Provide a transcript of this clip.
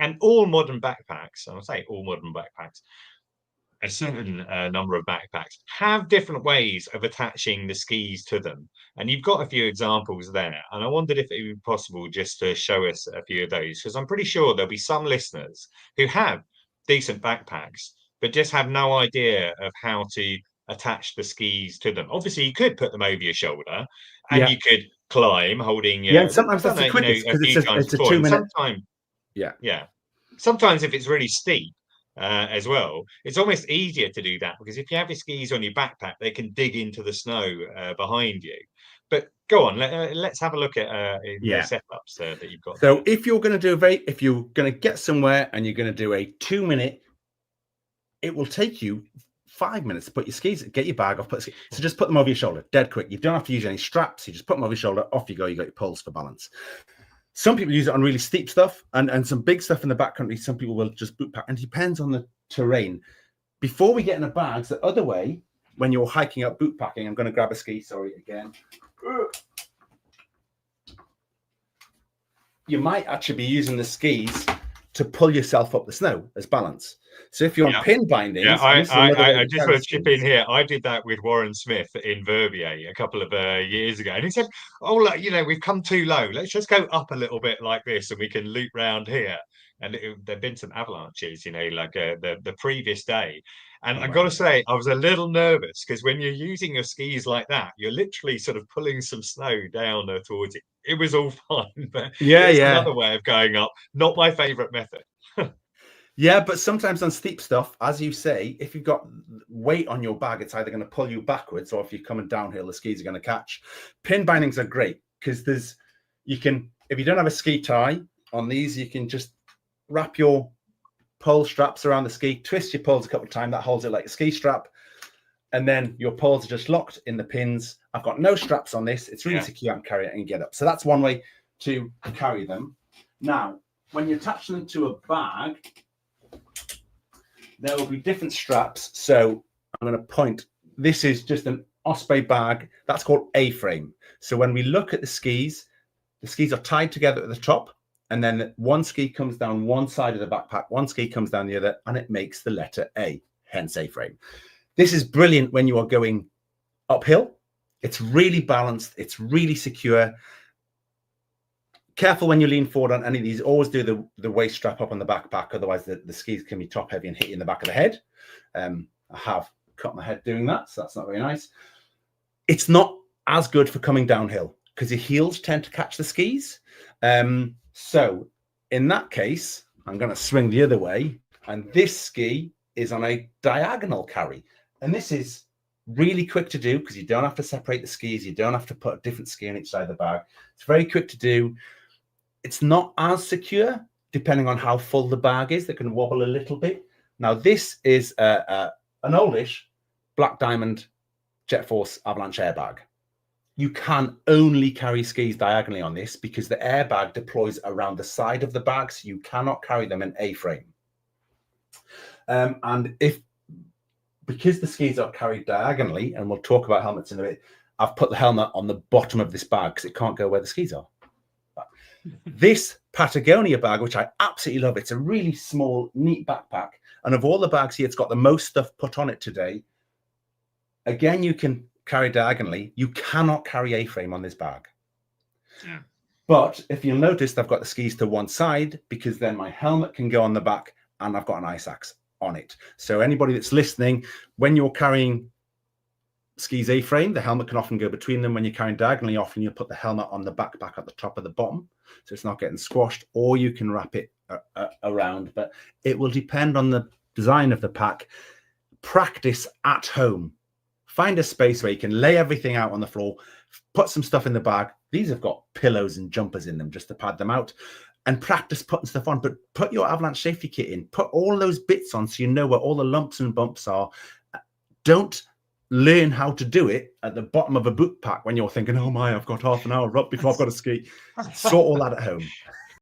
And all modern backpacks, and I'll say all modern backpacks, a certain number of backpacks have different ways of attaching the skis to them. And you've got a few examples there. And I wondered if it would be possible just to show us a few of those, because I'm pretty sure there'll be some listeners who have decent backpacks, but just have no idea of how to attach the skis to them. Obviously, you could put them over your shoulder and Yeah. you could climb holding Yeah. your, And sometimes that's the quickest a because few times it's a before. And 2 minute. sometimes, Yeah. yeah, sometimes if it's really steep, as well, it's almost easier to do that because if you have your skis on your backpack, they can dig into the snow behind you. But go on, let's have a look at the setups that you've got. So if you're going to do if you're going to get somewhere and you're going to do a 2 minute, it will take you 5 minutes to put your skis, get your bag off, so just put them over your shoulder, dead quick. You don't have to use any straps. You just put them over your shoulder, off you go. You got your poles for balance. Some people use it on really steep stuff and some big stuff in the backcountry. Some people will just boot pack, and it depends on the terrain. Before we get in the bags, the other way, when you're hiking up boot packing, I'm going to grab a ski. Sorry, again. You might actually be using the skis to pull yourself up the snow as balance. So if you're on pin bindings, I just want to chip in here. I did that with Warren Smith in Verbier a couple of years ago, and he said, "Oh, look, we've come too low. Let's just go up a little bit like this, and we can loop round here." And there've been some avalanches, like the previous day. And I've got to say, I was a little nervous because when you're using your skis like that, you're literally sort of pulling some snow down towards it. It was all fine, but it's another way of going up. Not my favorite method. Yeah, but sometimes on steep stuff, as you say, if you've got weight on your bag, it's either going to pull you backwards, or if you're coming downhill, the skis are going to catch. Pin bindings are great because if you don't have a ski tie on these, you can just wrap your pole straps around the ski, twist your poles a couple of times, that holds it like a ski strap, and then your poles are just locked in the pins. I've got no straps on this. It's really secure. I can carry it and get up. So that's one way to carry them. Now, when you attach them to a bag, there will be different straps. So I'm going to point. This is just an Osprey bag. That's called A-frame. So when we look at the skis are tied together at the top, and then one ski comes down one side of the backpack, one ski comes down the other, and it makes the letter A, hence A-frame. This is brilliant when you are going uphill. It's really balanced. It's really secure. Careful when you lean forward on any of these. Always do the waist strap up on the backpack. Otherwise, the skis can be top heavy and hit you in the back of the head. I have cut my head doing that, so that's not very nice. It's not as good for coming downhill because your heels tend to catch the skis. So in that case, I'm going to swing the other way. And this ski is on a diagonal carry. And this is really quick to do because you don't have to separate the skis. You don't have to put a different ski on each side of the bag. It's very quick to do. It's not as secure, depending on how full the bag is. That can wobble a little bit. Now, this is an oldish Black Diamond Jet Force Avalanche airbag. You can only carry skis diagonally on this because the airbag deploys around the side of the bag, so you cannot carry them in A-frame. And because the skis are carried diagonally, and we'll talk about helmets in a bit, I've put the helmet on the bottom of this bag because it can't go where the skis are. This Patagonia bag, which I absolutely love, it's a really small, neat backpack. And of all the bags here, it's got the most stuff put on it today. Again, you can carry diagonally. You cannot carry A-frame on this bag. Yeah. But if you'll notice, I've got the skis to one side because then my helmet can go on the back and I've got an ice axe on it. So anybody that's listening, when you're carrying skis A-frame, the helmet can often go between them. When you're carrying diagonally, often you'll put the helmet on the backpack at the top of the bottom, so it's not getting squashed, or you can wrap it around, but it will depend on the design of the pack. Practice at home. Find a space where you can lay everything out on the floor, put some stuff in the bag. These have got pillows and jumpers in them just to pad them out, and practice putting stuff on. But put your avalanche safety kit in. Put all those bits on so you know where all the lumps and bumps are. Don't learn how to do it at the bottom of a boot pack when you're thinking, oh my, I've got half an hour up before I've got to ski. Sort all that at home.